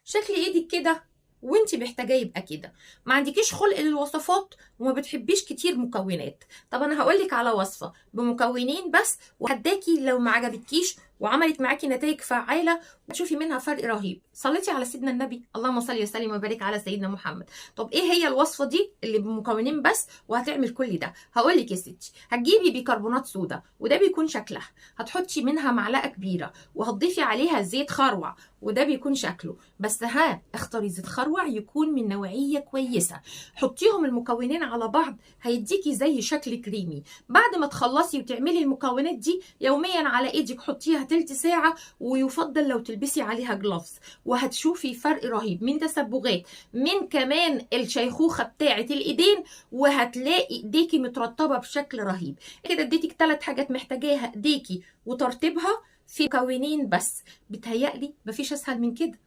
شكل ايدك كده وانت محتاجاه يبقى كده، ما عندكيش خلق للوصفات وما بتحبيش كتير مكونات. طب انا هقولك على وصفه بمكونين بس وهداكي لو ما عجبتكيش وعملت معاكي نتائج فعاله وتشوفي منها فرق رهيب. صليتي على سيدنا النبي، اللهم صل وسلم وبارك على سيدنا محمد. طب ايه هي الوصفه دي اللي بمكونين بس وهتعمل كل ده؟ هقولك يا ستي، هتجيبي بيكربونات صودا وده بيكون شكلها، هتحطي منها معلقه كبيره وهتضيفي عليها زيت خروع وده بيكون شكله. بس اختاري زيت خروع يكون من نوعيه كويسه. حطيهم المكونين على بعض هيديكي زي شكل كريمي. بعد ما تخلصي وتعملي المكونات دي يوميا على ايدك حطيها تلت ساعه، ويفضل لو تلبسي عليها جلافز، وهتشوفي فرق رهيب من تسبغات، من كمان الشيخوخه بتاعه الايدين، وهتلاقي ايديكي مترطبه بشكل رهيب. كده اديتك 3 حاجات محتاجاها ايديكي وترطيبها في مكونين بس. بتهيألي مفيش اسهل من كده.